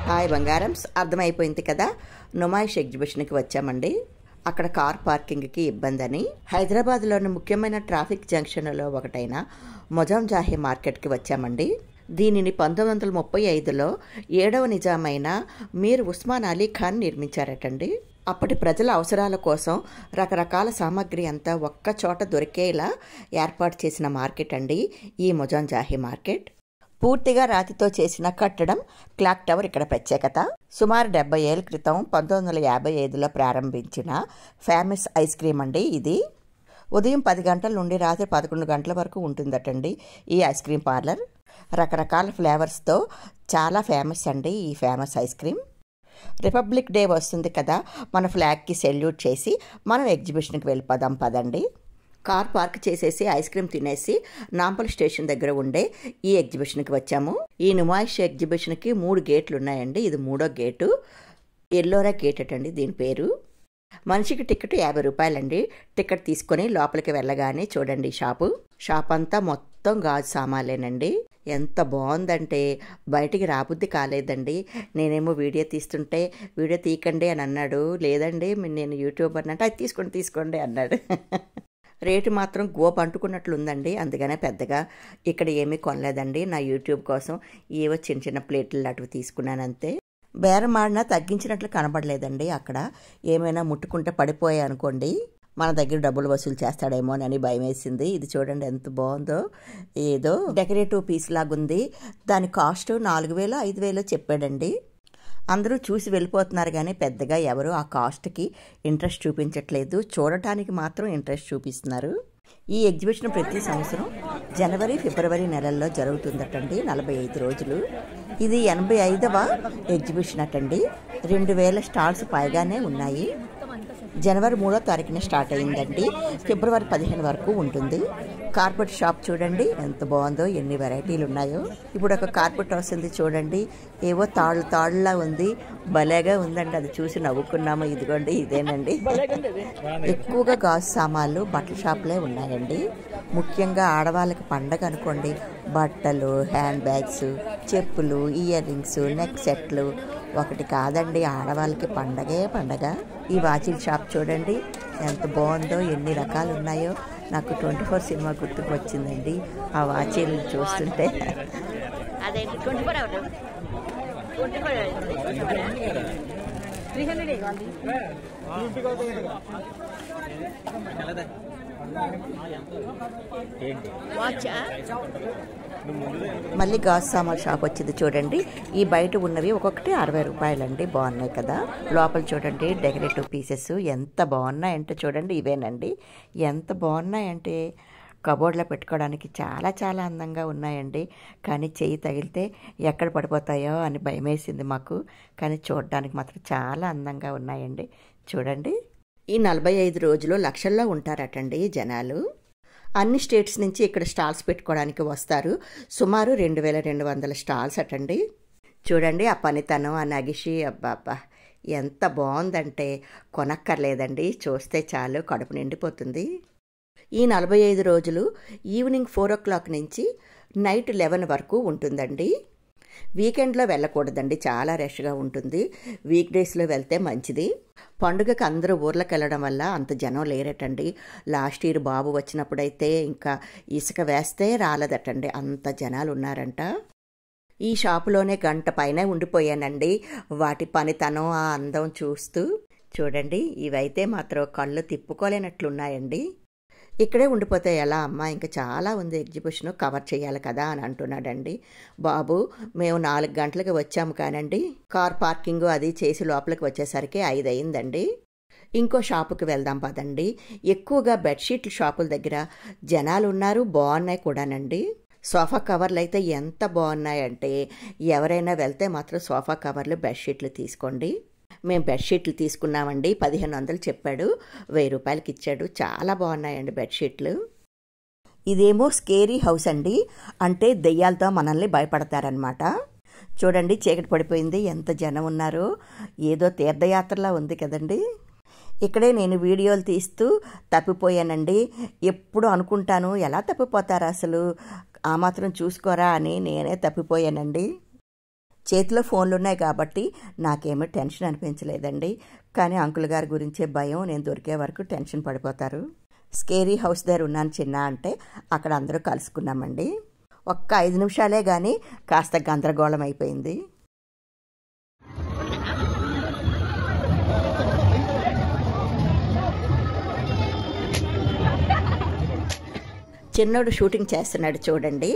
Hi బంగారమ్స్, అర్థమైపోయింది కదా. నుమాయిష్ ఎగ్జిబిషన్కి వచ్చామండి. అక్కడ కార్ పార్కింగ్కి ఇబ్బంది అని హైదరాబాద్లోని ముఖ్యమైన ట్రాఫిక్ జంక్షన్లలో ఒకటైన మొజాంజాహి మార్కెట్కి వచ్చామండి. దీనిని 1935లో 7వ నిజామైన మీర్ ఉస్మాన్ అలీ ఖాన్ నిర్మించారటండి. అప్పటి ప్రజల అవసరాల కోసం రకరకాల సామాగ్రి అంతా ఒక్క చోట దొరికేలా ఏర్పాటు చేసిన మార్కెట్ అండి ఈ మొజాంజాహి మార్కెట్. పూర్తిగా రాతితో చేసిన కట్టడం క్లాక్ టవర్ ఇక్కడ ప్రత్యేకత. సుమారు 70 ఏళ్ల క్రితం 1955లో ప్రారంభించిన ఫేమస్ ఐస్ క్రీమ్ అండి ఇది. ఉదయం 10 గంటల నుండి రాత్రి 11 గంటల వరకు ఉంటుందటండి ఈ ఐస్ క్రీమ్ పార్లర్. రకరకాల ఫ్లేవర్స్తో చాలా ఫేమస్ అండి ఈ famous ice cream. Republic day వస్తుంది కదా, మన ఫ్లాగ్కి సెల్యూట్ చేసి మనం ఎగ్జిబిషన్కి వెళ్ళిపోదాం పదండి. కార్ పార్క్ చేసేసి ఐస్ క్రీమ్ తినేసి నాంపల్ స్టేషన్ దగ్గర ఉండే ఈ ఎగ్జిబిషన్కి వచ్చాము. ఈ నుమాయిష్ ఎగ్జిబిషన్కి 3 గేట్లు ఉన్నాయండి. ఇది 3వ గేటు. ఎల్లోరా గేట్ అటండి దీని పేరు. మనిషికి టికెట్ 50 రూపాయలండి. టికెట్ తీసుకొని లోపలికి వెళ్ళగానే చూడండి షాప్ అంతా మొత్తం గాజు సామాన్లేనండి. ఎంత బాగుందంటే బయటికి రాబుద్ది కాలేదండి. నేనేమో వీడియో తీస్తుంటే వీడియో తీయకండి అని అన్నాడు. లేదండి నేను యూట్యూబర్ అంటే అది తీసుకోండి అన్నాడు. రేటు మాత్రం గోపు అంటుకున్నట్లుందండి. అందుకనే పెద్దగా ఇక్కడ ఏమీ కొనలేదండి. నా యూట్యూబ్ కోసం ఏవో చిన్న చిన్న ప్లేట్లు లాంటివి తీసుకున్నాను అంతే. బేరం ఆడినా తగ్గించినట్లు కనబడలేదండి. అక్కడ ఏమైనా ముట్టుకుంటే పడిపోయాయి అనుకోండి, మన దగ్గర డబ్బులు వసూలు చేస్తాడేమోనని భయం వేసింది. ఇది చూడండి ఎంత బాగుందో. ఏదో డెకరేటివ్ పీస్ లాగుంది. దాని కాస్ట్ 4000 5000 చెప్పాడండి. అందరూ చూసి వెళ్ళిపోతున్నారు కానీ పెద్దగా ఎవరు ఆ కాస్ట్కి ఇంట్రెస్ట్ చూపించట్లేదు. చూడటానికి మాత్రం ఇంట్రెస్ట్ చూపిస్తున్నారు. ఈ ఎగ్జిబిషన్ ప్రతి సంవత్సరం జనవరి ఫిబ్రవరి నెలల్లో జరుగుతుందటండి. 45 రోజులు. ఇది 85వ ఎగ్జిబిషన్ అటండి. 2000 స్టాల్స్ పైగానే ఉన్నాయి. జనవరి 3వ తారీఖున స్టార్ట్ అయిందండి. ఫిబ్రవరి 15 వరకు ఉంటుంది. కార్పెట్ షాప్ చూడండి ఎంత బాగుందో, ఎన్ని వెరైటీలు ఉన్నాయో. ఇప్పుడు ఒక కార్పెట్ వస్తుంది చూడండి, ఏవో తాళ్ళలా ఉంది, భలేగా ఉందండి. అది చూసి నవ్వుకున్నాము. ఇదిగోండి ఇదేనండి. ఎక్కువగా గాజు సామాన్లు బట్టల షాపులే ఉన్నాయండి. ముఖ్యంగా ఆడవాళ్ళకి పండగ అనుకోండి, బట్టలు, హ్యాండ్ బ్యాగ్స్, చెప్పులు, ఇయర్ రింగ్స్, నెక్ సెట్లు ఒకటి కాదండి, ఆడవాళ్ళకి పండగే పండగ. ఈ వాచిల షాప్ చూడండి ఎంత బాగుందో, ఎన్ని రకాలు ఉన్నాయో. నాకు 24 సినిమా గుర్తుకు వచ్చిందండి ఆ వాచీలు చూస్తుంటే. మళ్ళీ గాజు సామాన్ షాప్ వచ్చింది చూడండి. ఈ బయట ఉన్నవి ఒక్కొక్కటి 60 రూపాయలండి. బాగున్నాయి కదా. లోపల చూడండి డెకరేటివ్ పీసెస్ ఎంత బాగున్నాయంటే చూడండి. ఇవేనండి ఎంత బాగున్నాయంటే కబోర్డ్లో పెట్టుకోవడానికి చాలా చాలా అందంగా ఉన్నాయండి. కానీ చెయ్యి తగిలితే ఎక్కడ పడిపోతాయో అని భయమేసింది మాకు. కానీ చూడడానికి మాత్రం చాలా అందంగా ఉన్నాయండి. చూడండి ఈ 45 రోజులు లక్షల్లో ఉంటారటండి జనాలు. అన్ని స్టేట్స్ నుంచి ఇక్కడ స్టాల్స్ పెట్టుకోవడానికి వస్తారు. సుమారు 2200 స్టాల్స్ అటండి. చూడండి ఆ పనితనం, ఆ నగిషి, అబ్బాబ్బా ఎంత బాగుందంటే కొనక్కర్లేదండి. చూస్తే చాలు కడుపు నిండిపోతుంది. ఈ 45 రోజులు ఈవినింగ్ 4 o'clock నుంచి నైట్ 11 వరకు ఉంటుందండి. వీకెండ్లో వెళ్ళకూడదండి, చాలా రష్గా ఉంటుంది. వీక్ డేస్లో వెళ్తే మంచిది. పండుగకి అందరూ ఊర్లకు వెళ్ళడం వల్ల అంత జనం లేరటండి. లాస్ట్ ఇయర్ బాబు వచ్చినప్పుడైతే ఇంకా ఇసుక వేస్తే రాలేదటండి, అంత జనాలు ఉన్నారంట. ఈ షాపులోనే గంట పైనే ఉండిపోయానండి వాటి పనితనం, ఆ అందం చూస్తూ. చూడండి ఇవైతే మాత్రం కళ్ళు తిప్పుకోలేనట్లున్నాయండి. ఇక్కడే ఉండిపోతే ఎలా అమ్మా, ఇంకా చాలా ఉంది ఎగ్జిబిషన్, కవర్ చేయాలి కదా అని అంటున్నాడండి బాబు. మేము 4 గంటలకు వచ్చాము కానండి, కార్ పార్కింగ్ అది చేసి లోపలికి వచ్చేసరికి 5 అయిందండి. ఇంకో షాపుకి వెళ్దాం పదండి. ఎక్కువగా బెడ్షీట్ల షాపుల దగ్గర జనాలు ఉన్నారు, బాగున్నాయి కూడానండి. సోఫా కవర్లు అయితే ఎంత బాగున్నాయంటే ఎవరైనా వెళ్తే మాత్రం సోఫా కవర్లు, బెడ్షీట్లు తీసుకోండి. మేము బెడ్షీట్లు తీసుకున్నామండి. 1500 చెప్పాడు, 1000 రూపాయలకి ఇచ్చాడు. చాలా బాగున్నాయండి బెడ్షీట్లు. ఇదేమో స్కేరీ హౌస్ అండి, అంటే దెయ్యాలతో మనల్ని భయపడతారనమాట. చూడండి చీకటి పడిపోయింది, ఎంత జనం ఉన్నారు. ఏదో తీర్థయాత్రలా ఉంది కదండి. ఇక్కడే నేను వీడియోలు తీస్తూ తప్పిపోయానండి. ఎప్పుడు అనుకుంటాను ఎలా తప్పిపోతారు అసలు, ఆ మాత్రం చూసుకోరా అని నేనే తప్పిపోయానండి. చేతిలో ఫోన్లు ఉన్నాయి కాబట్టి నాకేమీ టెన్షన్ అనిపించలేదండి. కానీ అంకుల్ గారి గురించే భయం. నేను దొరికే వరకు టెన్షన్ పడిపోతారు. స్కేరీ హౌస్ దగ్గర ఉన్నాను చిన్న అంటే అక్కడ అందరూ కలుసుకున్నామండి. ఒక్క 5 నిమిషాలే కానీ కాస్త గందరగోళం అయిపోయింది. చిన్నోడు షూటింగ్ చేస్తున్నాడు చూడండి.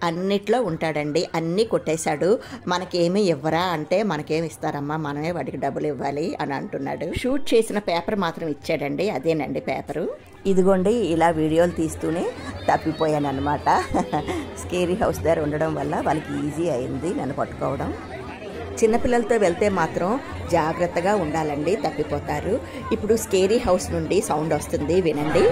అన్నిట్లో ఉంటాడండి, అన్నీ కొట్టేశాడు. మనకేమీ ఇవ్వరా అంటే మనకేమి ఇస్తారమ్మా, మనమే వాడికి డబ్బులు ఇవ్వాలి అని అంటున్నాడు. షూట్ చేసిన పేపర్ మాత్రం ఇచ్చాడండి, అదేనండి పేపరు. ఇదిగోండి ఇలా వీడియోలు తీస్తూనే తప్పిపోయాను అనమాట. స్కేరీ హౌస్ దగ్గర ఉండడం వల్ల వాళ్ళకి ఈజీ అయింది నన్ను పట్టుకోవడం. చిన్నపిల్లలతో వెళ్తే మాత్రం జాగ్రత్తగా ఉండాలండి, తప్పిపోతారు. ఇప్పుడు స్కేరీ హౌస్ నుండి సౌండ్ వస్తుంది, వినండి.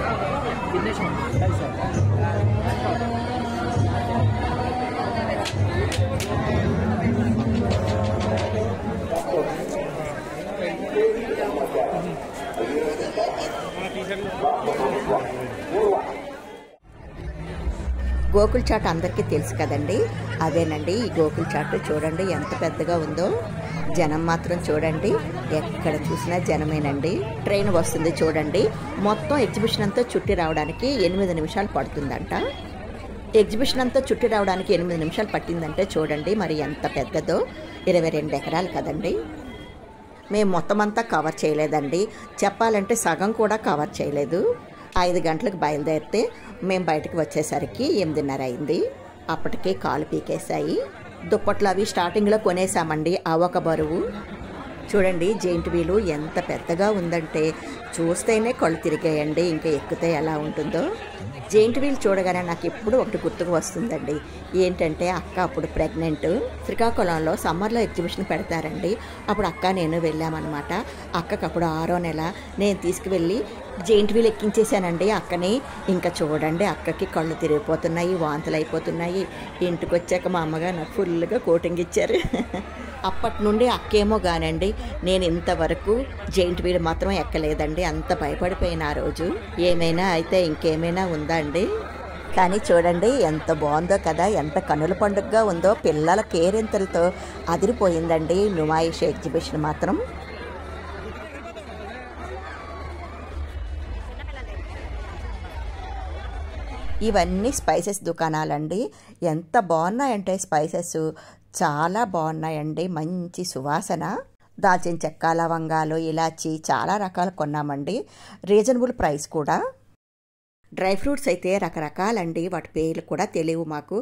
గోకుల్ చాట్ అందరికీ తెలుసు కదండి, అదేనండి ఈ గోకుల్ చాట్. చూడండి ఎంత పెద్దగా ఉందో. జనం మాత్రం చూడండి, ఎక్కడ చూసినా జనమేనండి. ట్రైన్ వస్తుంది చూడండి. మొత్తం ఎగ్జిబిషన్ అంతా చుట్టి రావడానికి 8 నిమిషాలు పడుతుందంట. ఎగ్జిబిషన్ అంతా చుట్టి రావడానికి 8 నిమిషాలు పట్టిందంటే చూడండి మరి ఎంత పెద్దదో. 22 ఎకరాలు కదండి. మేము మొత్తం అంతా కవర్ చేయలేదండి, చెప్పాలంటే సగం కూడా కవర్ చేయలేదు. 5 గంటలకు బయలుదేరితే మేము బయటకు వచ్చేసరికి 8:30 అయింది. అప్పటికే కాలు పీకేశాయి. దుప్పట్లు అవి స్టార్టింగ్లో కొనేసామండి. ఆ ఒక బరువు చూడండి. జెయింట్ వీలు ఎంత పెద్దగా ఉందంటే చూస్తేనే కళ్ళు తిరిగాయండి, ఇంకా ఎక్కితే ఎలా ఉంటుందో. జెయింట్ వీల్ చూడగానే నాకు ఎప్పుడు ఒకటి గుర్తుకు వస్తుందండి. ఏంటంటే అక్క అప్పుడు ప్రెగ్నెంట్. శ్రీకాకుళంలో సమ్మర్లో ఎగ్జిబిషన్ పెడతారండి. అప్పుడు అక్క నేను వెళ్ళామన్నమాట. అక్కకు అప్పుడు 6వ నెల. నేను తీసుకువెళ్ళి జెయింట్ వీల్ ఎక్కించేసానండి అక్కని. ఇంకా చూడండి అక్కకి కళ్ళు తిరిగిపోతున్నాయి, వాంతులు అయిపోతున్నాయి. ఇంటికి వచ్చాక మా అమ్మగారు నాకు ఫుల్గా కోటింగ్ ఇచ్చారు. అప్పటి నుండి అక్కేమో కానండి, నేను ఇంతవరకు జెయింట్ వీల్ మాత్రం ఎక్కలేదండి. అంత భయపడిపోయిన ఆ రోజు. ఏమైనా అయితే ఇంకేమైనా ఉందా అండి. కానీ చూడండి ఎంత బాగుందో కదా, ఎంత కనుల పండుగగా ఉందో. పిల్లల కేరింతలతో అదిరిపోయిందండి నుమాయిష్ ఎగ్జిబిషన్ మాత్రం. ఇవన్నీ స్పైసెస్ దుకాణాలండి. ఎంత బాగున్నాయంటే స్పైసెస్ చాలా బాగున్నాయండి. మంచి సువాసన. దాల్చిన చెక్క, లవంగాలు, ఇలాచి చాలా రకాలు కొన్నామండి. రీజనబుల్ ప్రైస్ కూడా. డ్రై ఫ్రూట్స్ అయితే రకరకాలండి, వాటి పేర్లు కూడా తెలియవు మాకు.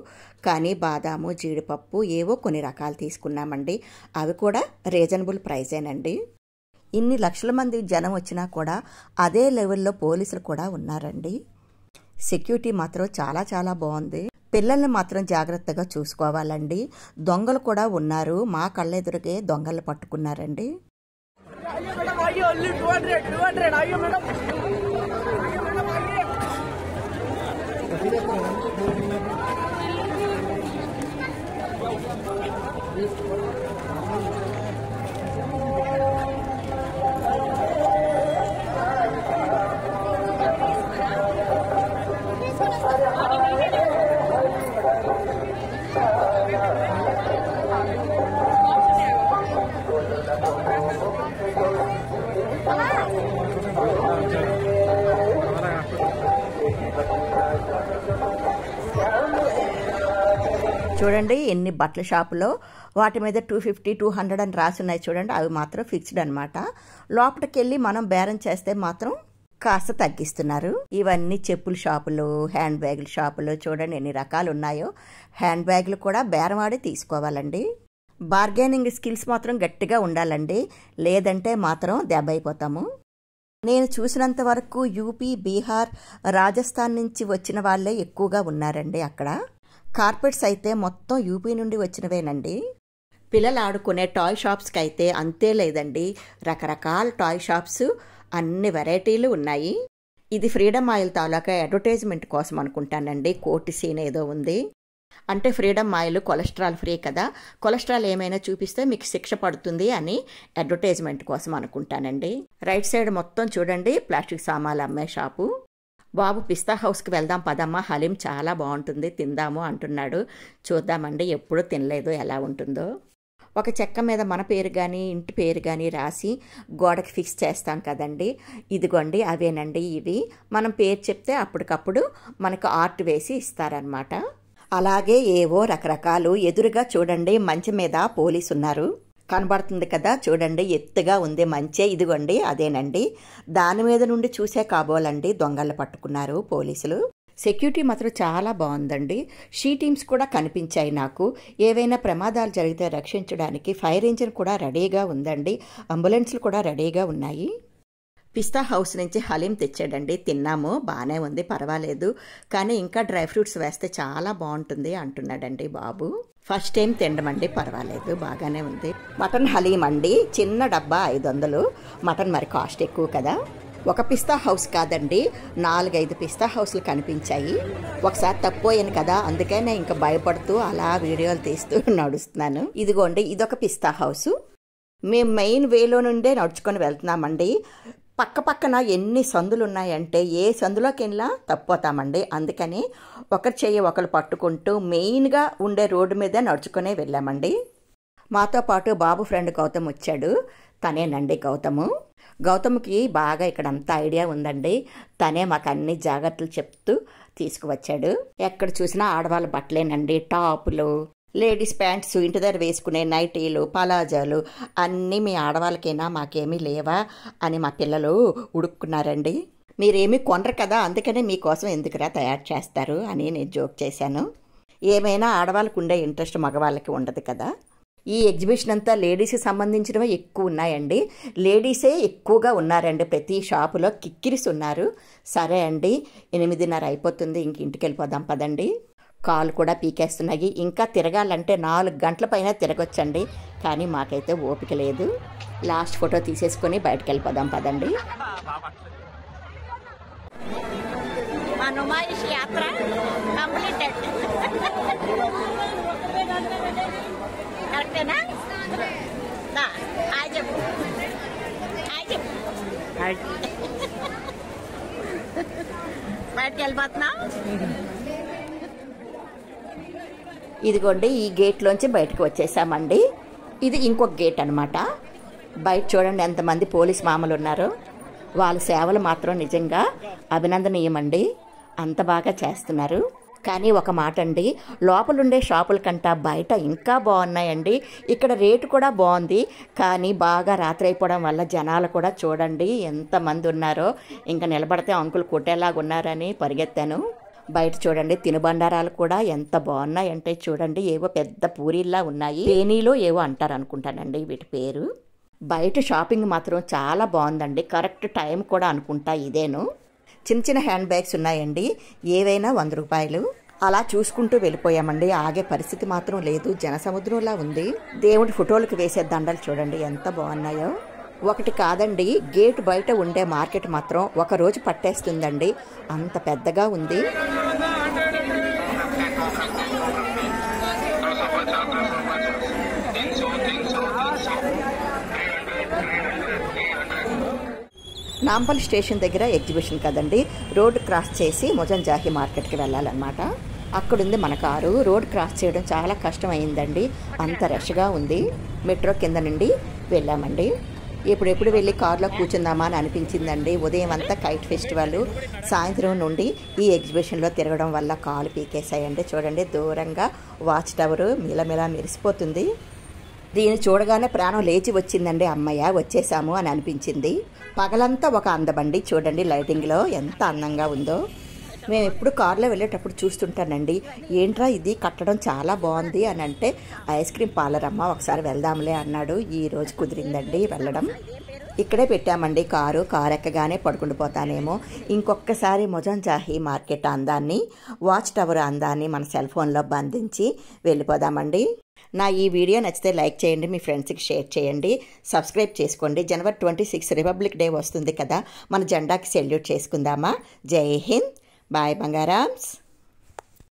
కానీ బాదాము, జీడిపప్పు ఏవో కొన్ని రకాలు తీసుకున్నామండి. అవి కూడా రీజనబుల్ ప్రైసేనండి. ఇన్ని లక్షల మంది జనం వచ్చినా కూడా అదే లెవెల్లో పోలీసులు కూడా ఉన్నారండి. సెక్యూరిటీ మాత్రం చాలా చాలా బాగుంది. పిల్లల్ని మాత్రం జాగ్రత్తగా చూసుకోవాలండి. దొంగలు కూడా ఉన్నారు. మా కళ్ళెదురుగే దొంగలు పట్టుకున్నారండి. చూడండి ఎన్ని బట్టల షాపులో వాటి మీద 250, 200 అని రాసి ఉన్నాయి చూడండి. అవి మాత్రం ఫిక్స్డ్ అనమాట. లోపలికి వెళ్ళి మనం బేరం చేస్తే మాత్రం కాస్త తగ్గిస్తున్నారు. ఇవన్నీ చెప్పుల షాపులు, హ్యాండ్ బ్యాగుల షాపులు. చూడండి ఎన్ని రకాలు ఉన్నాయో. హ్యాండ్ బ్యాగులు కూడా బేరమాడి తీసుకోవాలండి. బార్గెనింగ్ స్కిల్స్ మాత్రం గట్టిగా ఉండాలండి, లేదంటే మాత్రం దెబ్బ అయిపోతాము. నేను చూసినంత వరకు యూపీ, బీహార్, రాజస్థాన్ నుంచి వచ్చిన వాళ్ళే ఎక్కువగా ఉన్నారండి అక్కడ. కార్పెట్స్ అయితే మొత్తం యూపీ నుండి వచ్చినవేనండి. పిల్లలు ఆడుకునే టాయ్ షాప్స్కి అయితే అంతే లేదండి. రకరకాల టాయ్ షాప్స్, అన్ని వెరైటీలు ఉన్నాయి. ఇది ఫ్రీడమ్ ఆయిల్ తాలూకా అడ్వర్టైజ్మెంట్ కోసం అనుకుంటానండి. కోటి సీన్ ఏదో ఉంది. అంటే ఫ్రీడమ్ ఆయిల్ కొలెస్ట్రాల్ ఫ్రీ కదా, కొలెస్ట్రాల్ ఏమైనా చూపిస్తే మీకు శిక్ష పడుతుంది అని అడ్వర్టైజ్మెంట్ కోసం అనుకుంటానండి. రైట్ సైడ్ మొత్తం చూడండి ప్లాస్టిక్ సామాన్లు అమ్మే షాపు. బాబు పిస్తా హౌస్కి వెళ్దాం పదమ్మా, హలీం చాలా బాగుంటుంది తిందాము అంటున్నాడు. చూద్దామండి, ఎప్పుడూ తినలేదు, ఎలా ఉంటుందో. ఒక చెక్క మీద మన పేరు కానీ ఇంటి పేరు కానీ రాసి గోడకి ఫిక్స్ చేస్తాం కదండి, ఇదిగోండి అవేనండి ఇవి. మనం పేరు చెప్తే అప్పటికప్పుడు మనకు ఆర్ట్ వేసి ఇస్తారనమాట. అలాగే ఏవో రకరకాలు. ఎదురుగా చూడండి మంచం మీద పోలీసు ఉన్నారు, కనబడుతుంది కదా, చూడండి ఎత్తుగా ఉంది మంచే, ఇదిగోండి అదేనండి. దాని మీద నుండి చూసే కాబోలండి దొంగలు పట్టుకున్నారు పోలీసులు. సెక్యూరిటీ మాత్రం చాలా బాగుందండి. షీ టీమ్స్ కూడా కనిపించాయి నాకు. ఏవైనా ప్రమాదాలు జరిగితే రక్షించడానికి ఫైర్ ఇంజిన్ కూడా రెడీగా ఉందండి. అంబులెన్స్లు కూడా రెడీగా ఉన్నాయి. పిస్తా హౌస్ నుంచి హలీం తెచ్చాడండి, తిన్నాము, బాగానే ఉంది, పర్వాలేదు, కానీ ఇంకా డ్రై ఫ్రూట్స్ వేస్తే చాలా బాగుంటుంది అంటున్నాడండి బాబు. ఫస్ట్ టైం తినడమండి, పర్వాలేదు, బాగానే ఉంది. మటన్ హలీం అండి, చిన్న డబ్బా 500. మటన్ మరి కాస్ట్ ఎక్కువ కదా. ఒక పిస్తా హౌస్ కాదండి, 4-5 పిస్తా హౌస్లు కనిపించాయి. ఒకసారి తప్పిపోయాను కదా, అందుకనే ఇంకా భయపడుతూ అలా వీడియోలు తీస్తూ నడుస్తున్నాను. ఇదిగోండి ఇదొక పిస్తా హౌసు. మేము మెయిన్ వేలో నుండే నడుచుకొని వెళ్తున్నామండి. పక్క పక్కన ఎన్ని సందులు ఉన్నాయంటే ఏ సందులోకి వెళ్ళినా తప్పిపోతామండి. అందుకని ఒకరి చెయ్యి ఒకరు పట్టుకుంటూ మెయిన్గా ఉండే రోడ్డు మీదే నడుచుకునే వెళ్ళామండి. మాతో పాటు బాబు ఫ్రెండ్ గౌతమ్ వచ్చాడు. తనేనండి గౌతము. గౌతమ్కి బాగా ఇక్కడంతా ఐడియా ఉందండి. తనే మాకు అన్ని జాగ్రత్తలు చెప్తూ తీసుకువచ్చాడు. ఎక్కడ చూసినా ఆడవాళ్ళ బట్టలేనండి, టాపులు, లేడీస్ ప్యాంట్స్, ఇంటి దగ్గర వేసుకునే నైటీలు, పలాజాలు అన్నీ మీ ఆడవాళ్ళకైనా మాకేమీ లేవా అని మా పిల్లలు ఉడుక్కున్నారండి. మీరేమీ కొనరు కదా, అందుకనే మీకోసం ఎందుకురా తయారు చేస్తారు అని నేను జోక్ చేశాను. ఏమైనా ఆడవాళ్ళకు ఉండే ఇంట్రెస్ట్ మగవాళ్ళకి ఉండదు కదా. ఈ ఎగ్జిబిషన్ అంతా లేడీస్కి సంబంధించినవి ఎక్కువ ఉన్నాయండి. లేడీసే ఎక్కువగా ఉన్నారండి, ప్రతి షాపులో కిక్కిరిసి ఉన్నారు. సరే అండి, 8:30 అయిపోతుంది, ఇంక ఇంటికి వెళ్ళిపోదాం పదండి. కాలు కూడా పీకేస్తున్నాయి. ఇంకా తిరగాలంటే 4 గంటల పైన తిరగొచ్చండి, కానీ మాకైతే ఓపిక లేదు. లాస్ట్ ఫోటో తీసేసుకొని బయటకు వెళ్ళిపోదాం పదండి. మా నుమాయిష్ యాత్ర కంప్లీటెడ్. కరెక్టేనా? హాయ్ చెప్పు, హాయ్ చెప్పు. బయటకు వెళ్ళిపోతున్నాం. ఇదిగోండి ఈ గేట్లోంచి బయటకు వచ్చేసామండి. ఇది ఇంకొక గేట్ అనమాట. బయట చూడండి ఎంతమంది పోలీస్ మామలు ఉన్నారో. వాళ్ళ సేవలు మాత్రం నిజంగా అభినందనీయమండి, అంత బాగా చేస్తున్నారు. కానీ ఒక మాట అండి, లోపలుండే షాపుల కంటే బయట ఇంకా బాగున్నాయండి. ఇక్కడ రేటు కూడా బాగుంది, కానీ బాగా రాత్రి అయిపోవడం వల్ల జనాలు కూడా చూడండి ఎంతమంది ఉన్నారో. ఇంకా నిలబడితే అంకులు కొట్టేలాగా ఉన్నారని పరిగెత్తాను. బయట చూడండి తినుబండారాలు కూడా ఎంత బాగున్నాయంటే చూడండి, ఏవో పెద్ద పూరీల్లా ఉన్నాయి. పేనీలో ఏవో అంటారు అనుకుంటానండి వీటి పేరు. బయట షాపింగ్ మాత్రం చాలా బాగుందండి, కరెక్ట్ టైం కూడా అనుకుంటా ఇదేను. చిన్న చిన్న హ్యాండ్ బ్యాగ్స్ ఉన్నాయండి, ఏవైనా 100 రూపాయలు. అలా చూసుకుంటూ వెళ్ళిపోయామండి, ఆగే పరిస్థితి మాత్రం లేదు, జనసముద్రంలా ఉంది. దేవుడి ఫోటోలకు వేసే దండలు చూడండి ఎంత బాగున్నాయో. ఒకటి కాదండి, గేట్ బయట ఉండే మార్కెట్ మాత్రం ఒక రోజు పట్టేస్తుందండి, అంత పెద్దగా ఉంది. నాంపల్లి స్టేషన్ దగ్గర ఎగ్జిబిషన్ కదండి, రోడ్ క్రాస్ చేసి మొజంజాహి మార్కెట్కి వెళ్ళాలన్నమాట. అక్కడుంది మన కారు. రోడ్ క్రాస్ చేయడం చాలా కష్టం అయిందండి, అంత రష్గా ఉంది. మెట్రో కింద నుండి వెళ్ళామండి. ఎప్పుడెప్పుడు వెళ్ళి కారులో కూర్చుందామా అని అనిపించిందండి. ఉదయం అంతా కైట్ ఫెస్టివల్, సాయంత్రం నుండి ఈ ఎగ్జిబిషన్లో తిరగడం వల్ల కాలు పీకేసాయండి. చూడండి దూరంగా వాచ్ టవర్ మిలమిలా మెరిసిపోతుంది. దీన్ని చూడగానే ప్రాణం లేచి వచ్చిందండి, అమ్మయ్య వచ్చేసాము అని అనిపించింది. పగలంతా ఒక అందబండి చూడండి, లైటింగ్లో ఎంత అందంగా ఉందో. మేము ఎప్పుడు కారులో వెళ్ళేటప్పుడు చూస్తుంటానండి, ఏంట్రా ఇది కట్టడం చాలా బాగుంది అని అంటే, ఐస్ క్రీమ్ పార్లర్ అమ్మ ఒకసారి వెళ్దాంలే అన్నాడు. ఈ రోజు కుదిరిందండి వెళ్ళడం. ఇక్కడే పెట్టామండి కారు ఎక్కగానే పడుకుండిపోతానేమో. ఇంకొకసారి మొజంజాహి మార్కెట్ అందాన్ని, వాచ్ టవర్ అందాన్ని మన సెల్ ఫోన్లో బంధించి వెళ్ళిపోదామండి. నా ఈ వీడియో నచ్చితే లైక్ చేయండి, మీ ఫ్రెండ్స్కి షేర్ చేయండి, సబ్స్క్రైబ్ చేసుకోండి. జనవరి 26 రిపబ్లిక్ డే వస్తుంది కదా, మన జెండాకి సెల్యూట్ చేసుకుందామా. జై హింద్, బాయ్ బంగారామ్స్.